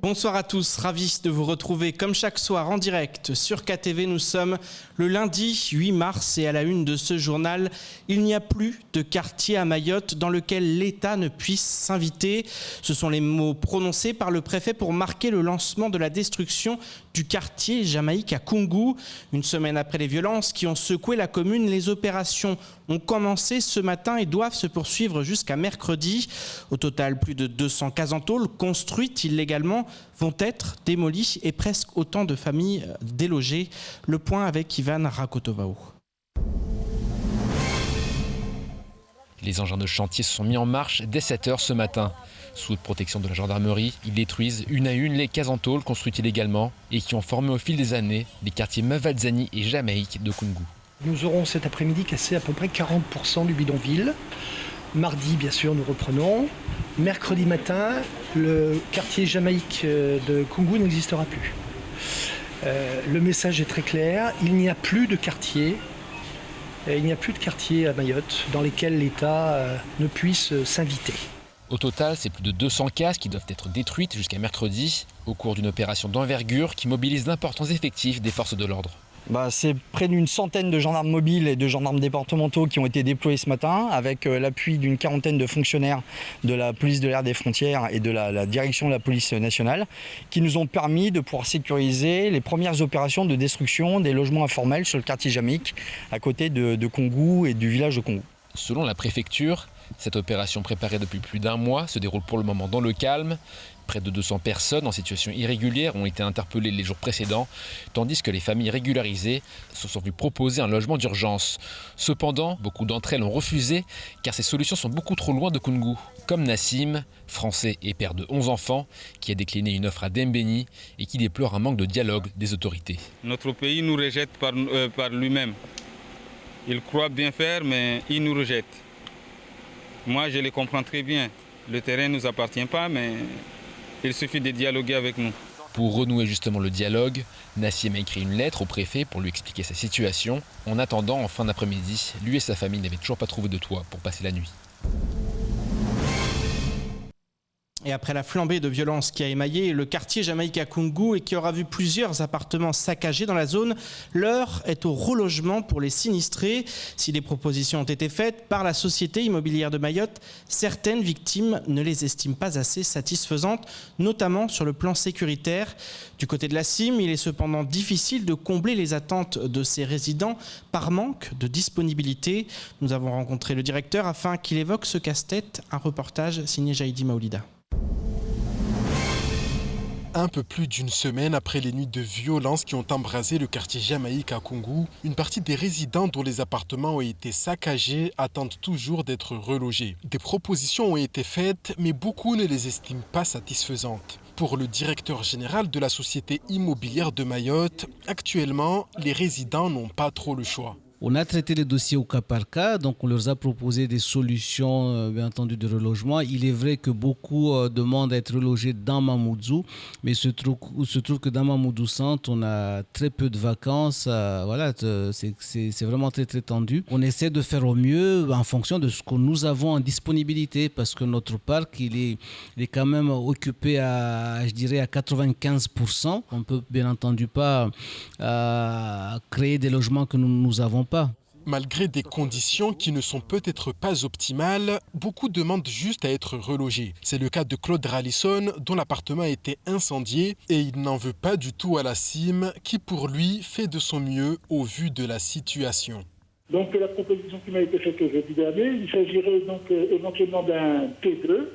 Bonsoir à tous, ravi de vous retrouver comme chaque soir en direct sur KTV. Nous sommes le lundi 8 mars et à la une de ce journal, il n'y a plus de quartier à Mayotte dans lequel l'État ne puisse s'inviter. Ce sont les mots prononcés par le préfet pour marquer le lancement de la destruction du quartier Jamaïque à Koungou. Une semaine après les violences qui ont secoué la commune, les opérations ont commencé ce matin et doivent se poursuivre jusqu'à mercredi. Au total, plus de 200 cases en tôle construites illégalement vont être démolies et presque autant de familles délogées. Le point avec Ivan Rakotovao. Les engins de chantier se sont mis en marche dès 7h ce matin. Sous protection de la gendarmerie, ils détruisent une à une les cases en tôle construites illégalement et qui ont formé au fil des années les quartiers Mavadzani et Jamaïque de Koungou. Nous aurons cet après-midi cassé à peu près 40% du bidonville. Mardi, bien sûr, nous reprenons. Mercredi matin, le quartier Jamaïque de Koungou n'existera plus. Le message est très clair, il n'y a plus de quartier. Il n'y a plus de quartiers à Mayotte dans lesquels l'État ne puisse s'inviter. Au total, c'est plus de 200 cases qui doivent être détruites jusqu'à mercredi au cours d'une opération d'envergure qui mobilise d'importants effectifs des forces de l'ordre. C'est près d'une centaine de gendarmes mobiles et de gendarmes départementaux qui ont été déployés ce matin avec l'appui d'une quarantaine de fonctionnaires de la police de l'air des frontières et de la direction de la police nationale qui nous ont permis de pouvoir sécuriser les premières opérations de destruction des logements informels sur le quartier Jamaïque à côté de Koungou et du village de Koungou. Selon la préfecture, cette opération préparée depuis plus d'un mois se déroule pour le moment dans le calme. Près de 200 personnes en situation irrégulière ont été interpellées les jours précédents, tandis que les familles régularisées se sont vues proposer un logement d'urgence. Cependant, beaucoup d'entre elles ont refusé car ces solutions sont beaucoup trop loin de Koungou. Comme Nassim, français et père de 11 enfants, qui a décliné une offre à Dembéni et qui déplore un manque de dialogue des autorités. Notre pays nous rejette par lui-même. Il croit bien faire, mais il nous rejette. Moi, je les comprends très bien. Le terrain ne nous appartient pas, mais il suffit de dialoguer avec nous. Pour renouer justement le dialogue, Nassim a écrit une lettre au préfet pour lui expliquer sa situation. En attendant, en fin d'après-midi, lui et sa famille n'avaient toujours pas trouvé de toit pour passer la nuit. Et après la flambée de violence qui a émaillé le quartier Jamaïque à Koungou et qui aura vu plusieurs appartements saccagés dans la zone, l'heure est au relogement pour les sinistrés. Si des propositions ont été faites par la Société immobilière de Mayotte, certaines victimes ne les estiment pas assez satisfaisantes, notamment sur le plan sécuritaire. Du côté de la CIM, il est cependant difficile de combler les attentes de ces résidents par manque de disponibilité. Nous avons rencontré le directeur afin qu'il évoque ce casse-tête. Un reportage signé Jaïdi Maoulida. Un peu plus d'une semaine après les nuits de violence qui ont embrasé le quartier Jamaïque à Koungou, une partie des résidents dont les appartements ont été saccagés attendent toujours d'être relogés. Des propositions ont été faites, mais beaucoup ne les estiment pas satisfaisantes. Pour le directeur général de la Société immobilière de Mayotte, actuellement, les résidents n'ont pas trop le choix. On a traité les dossiers au cas par cas, donc on leur a proposé des solutions, bien entendu, de relogement. Il est vrai que beaucoup demandent à être relogés dans Mamoudzou, mais il se trouve que dans Mamoudzou Centre, on a très peu de vacances. Voilà, c'est vraiment très très tendu. On essaie de faire au mieux en fonction de ce que nous avons en disponibilité, parce que notre parc, il est quand même occupé à, je dirais, à 95%. On ne peut bien entendu pas créer des logements que nous n'avons pas. Malgré des conditions qui ne sont peut-être pas optimales, beaucoup demandent juste à être relogés. C'est le cas de Claude Ralisson, dont l'appartement a été incendié et il n'en veut pas du tout à la CIM, qui pour lui fait de son mieux au vu de la situation. Donc la proposition qui m'a été faite jeudi dernier, il s'agirait donc éventuellement d'un T2,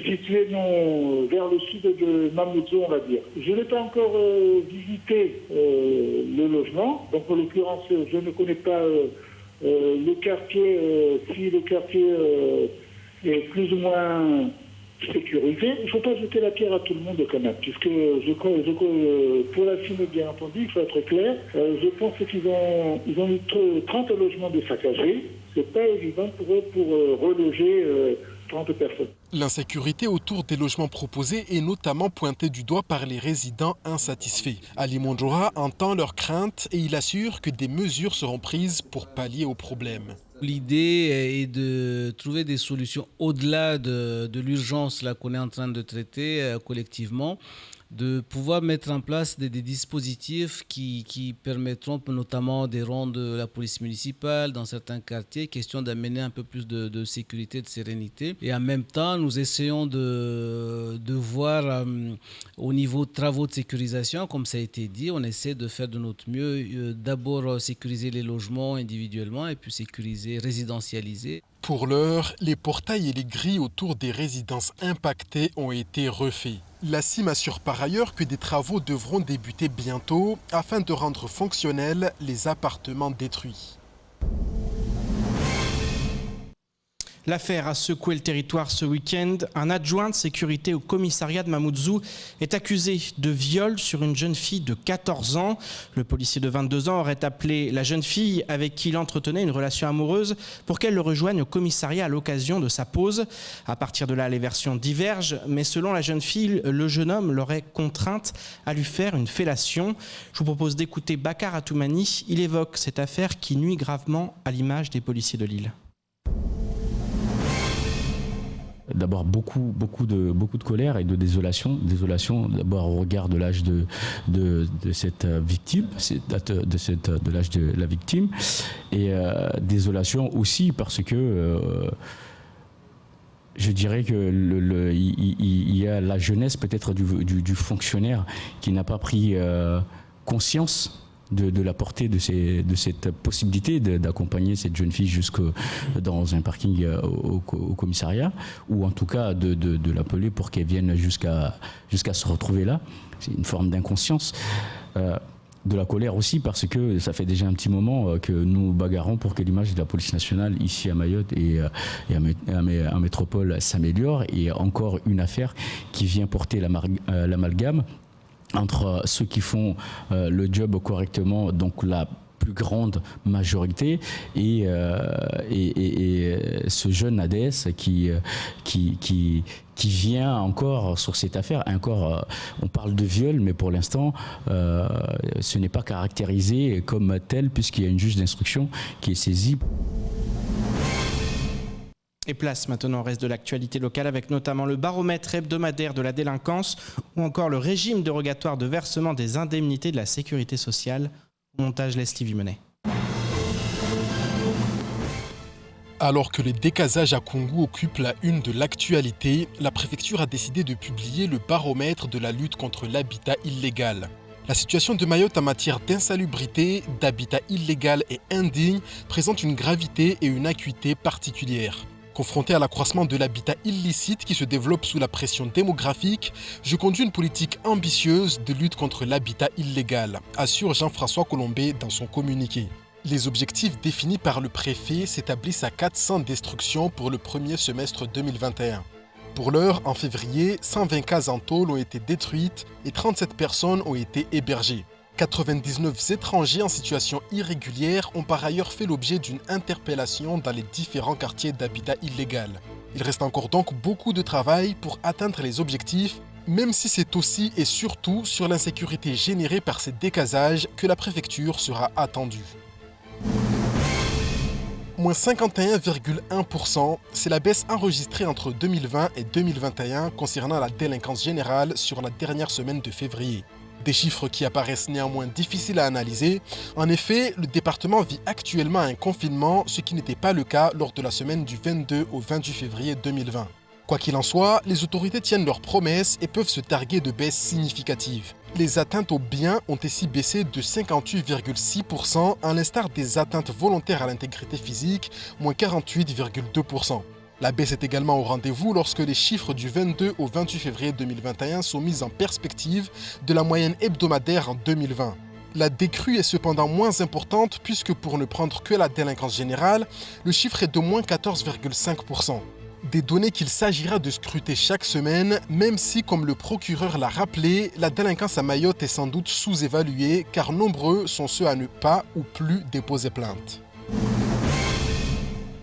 situé vers le sud de Mamoudzou, on va dire. Je n'ai pas encore visité le logement, donc en l'occurrence je ne connais pas le quartier, si le quartier est plus ou moins sécurisé. Il ne faut pas jeter la pierre à tout le monde quand même, puisque pour la CIM, bien entendu, il faut être clair, je pense qu'ils ont eu 30 logements de saccagés. C'est pas évident pour eux pour reloger 30 personnes. L'insécurité autour des logements proposés est notamment pointée du doigt par les résidents insatisfaits. Ali Mondjoura entend leurs craintes et il assure que des mesures seront prises pour pallier aux problèmes. L'idée est de trouver des solutions au-delà de l'urgence là qu'on est en train de traiter collectivement, de pouvoir mettre en place des dispositifs qui permettront notamment des rondes de la police municipale dans certains quartiers, question d'amener un peu plus de sécurité, de sérénité. Et en même temps, nous essayons de voir au niveau de travaux de sécurisation, comme ça a été dit, on essaie de faire de notre mieux, d'abord sécuriser les logements individuellement et puis sécuriser, résidentialiser. Pour l'heure, les portails et les grilles autour des résidences impactées ont été refaits. La CIM assure par ailleurs que des travaux devront débuter bientôt afin de rendre fonctionnels les appartements détruits. L'affaire a secoué le territoire ce week-end. Un adjoint de sécurité au commissariat de Mamoudzou est accusé de viol sur une jeune fille de 14 ans. Le policier de 22 ans aurait appelé la jeune fille avec qui il entretenait une relation amoureuse pour qu'elle le rejoigne au commissariat à l'occasion de sa pause. À partir de là, les versions divergent, mais selon la jeune fille, le jeune homme l'aurait contrainte à lui faire une fellation. Je vous propose d'écouter Bakar Atoumani. Il évoque cette affaire qui nuit gravement à l'image des policiers de Lille. D'abord beaucoup de colère et de désolation d'abord au regard de l'âge de cette victime, de l'âge de la victime, et désolation aussi parce que je dirais que il y a la jeunesse peut-être du fonctionnaire qui n'a pas pris conscience de la portée de cette possibilité d'accompagner cette jeune fille jusque dans un parking au commissariat, ou en tout cas de l'appeler pour qu'elle vienne jusqu'à se retrouver là. C'est une forme d'inconscience. De la colère aussi parce que ça fait déjà un petit moment que nous bagarrons pour que l'image de la police nationale ici à Mayotte et en métropole s'améliore, et encore une affaire qui vient porter l'amalgame entre ceux qui font le job correctement, donc la plus grande majorité, et ce jeune ADS qui vient encore sur cette affaire. Encore, on parle de viol, mais pour l'instant, ce n'est pas caractérisé comme tel puisqu'il y a une juge d'instruction qui est saisie. Et place maintenant au reste de l'actualité locale avec notamment le baromètre hebdomadaire de la délinquance ou encore le régime dérogatoire de versement des indemnités de la sécurité sociale. Montage Leslie Vimenet. Alors que les décasages à Koungou occupent la une de l'actualité, la préfecture a décidé de publier le baromètre de la lutte contre l'habitat illégal. La situation de Mayotte en matière d'insalubrité, d'habitat illégal et indigne présente une gravité et une acuité particulières. Confronté à l'accroissement de l'habitat illicite qui se développe sous la pression démographique, je conduis une politique ambitieuse de lutte contre l'habitat illégal, assure Jean-François Colombet dans son communiqué. Les objectifs définis par le préfet s'établissent à 400 destructions pour le premier semestre 2021. Pour l'heure, en février, 120 cases en tôle ont été détruites et 37 personnes ont été hébergées. 99 étrangers en situation irrégulière ont par ailleurs fait l'objet d'une interpellation dans les différents quartiers d'habitat illégal. Il reste encore donc beaucoup de travail pour atteindre les objectifs, même si c'est aussi et surtout sur l'insécurité générée par ces décasages que la préfecture sera attendue. Moins 51,1%, c'est la baisse enregistrée entre 2020 et 2021 concernant la délinquance générale sur la dernière semaine de février. Des chiffres qui apparaissent néanmoins difficiles à analyser. En effet, le département vit actuellement un confinement, ce qui n'était pas le cas lors de la semaine du 22 au 28 février 2020. Quoi qu'il en soit, les autorités tiennent leurs promesses et peuvent se targuer de baisses significatives. Les atteintes aux biens ont ainsi baissé de 58,6%, à l'instar des atteintes volontaires à l'intégrité physique, moins 48,2%. La baisse est également au rendez-vous lorsque les chiffres du 22 au 28 février 2021 sont mis en perspective de la moyenne hebdomadaire en 2020. La décrue est cependant moins importante puisque pour ne prendre que la délinquance générale, le chiffre est de moins 14,5%. Des données qu'il s'agira de scruter chaque semaine, même si, comme le procureur l'a rappelé, la délinquance à Mayotte est sans doute sous-évaluée car nombreux sont ceux à ne pas ou plus déposer plainte.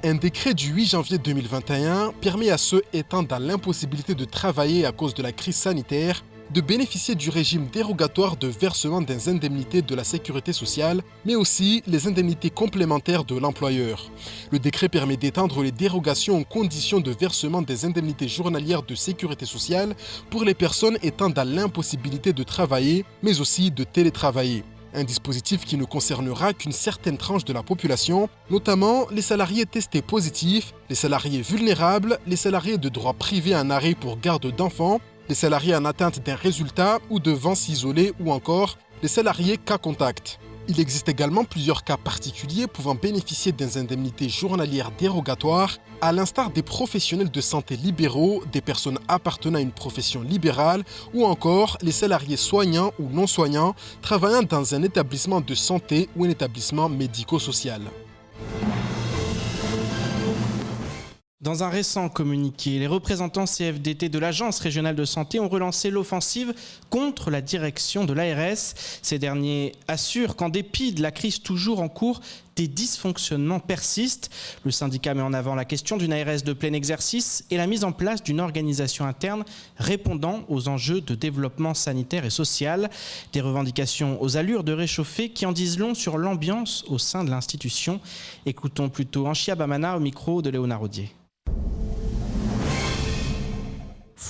Un décret du 8 janvier 2021 permet à ceux étant dans l'impossibilité de travailler à cause de la crise sanitaire de bénéficier du régime dérogatoire de versement des indemnités de la sécurité sociale, mais aussi les indemnités complémentaires de l'employeur. Le décret permet d'étendre les dérogations aux conditions de versement des indemnités journalières de sécurité sociale pour les personnes étant dans l'impossibilité de travailler, mais aussi de télétravailler. Un dispositif qui ne concernera qu'une certaine tranche de la population, notamment les salariés testés positifs, les salariés vulnérables, les salariés de droit privé en arrêt pour garde d'enfants, les salariés en atteinte d'un résultat ou devant s'isoler ou encore les salariés cas contact. Il existe également plusieurs cas particuliers pouvant bénéficier des indemnités journalières dérogatoires, à l'instar des professionnels de santé libéraux, des personnes appartenant à une profession libérale ou encore les salariés soignants ou non soignants travaillant dans un établissement de santé ou un établissement médico-social. Dans un récent communiqué, les représentants CFDT de l'Agence régionale de santé ont relancé l'offensive contre la direction de l'ARS. Ces derniers assurent qu'en dépit de la crise toujours en cours, des dysfonctionnements persistent. Le syndicat met en avant la question d'une ARS de plein exercice et la mise en place d'une organisation interne répondant aux enjeux de développement sanitaire et social. Des revendications aux allures de réchauffer qui en disent long sur l'ambiance au sein de l'institution. Écoutons plutôt Anchia Bamana au micro de Léonard Audier.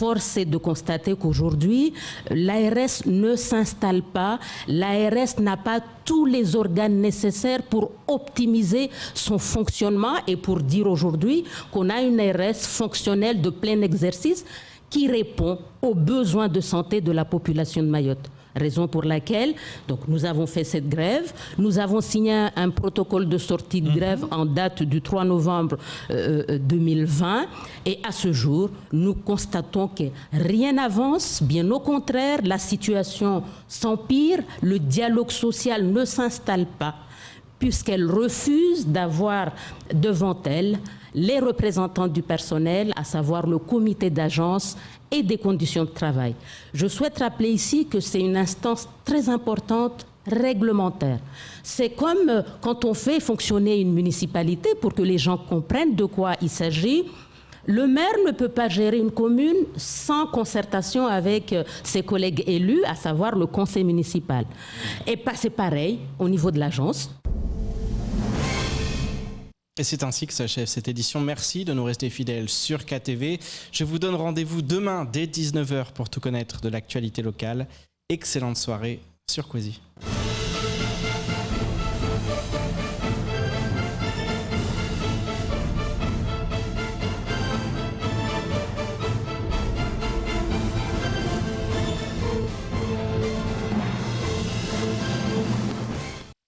Force est de constater qu'aujourd'hui, l'ARS ne s'installe pas, l'ARS n'a pas tous les organes nécessaires pour optimiser son fonctionnement et pour dire aujourd'hui qu'on a une ARS fonctionnelle de plein exercice qui répond aux besoins de santé de la population de Mayotte. Raison pour laquelle donc, nous avons fait cette grève. Nous avons signé un protocole de sortie de grève en date du 3 novembre 2020. Et à ce jour, nous constatons que rien n'avance. Bien au contraire, la situation s'empire. Le dialogue social ne s'installe pas puisqu'elle refuse d'avoir devant elle les représentants du personnel, à savoir le comité d'agence et des conditions de travail. Je souhaite rappeler ici que c'est une instance très importante réglementaire. C'est comme quand on fait fonctionner une municipalité pour que les gens comprennent de quoi il s'agit. Le maire ne peut pas gérer une commune sans concertation avec ses collègues élus, à savoir le conseil municipal. Et c'est pareil au niveau de l'agence. Et c'est ainsi que s'achève cette édition. Merci de nous rester fidèles sur KTV. Je vous donne rendez-vous demain dès 19h pour tout connaître de l'actualité locale. Excellente soirée sur Quasi.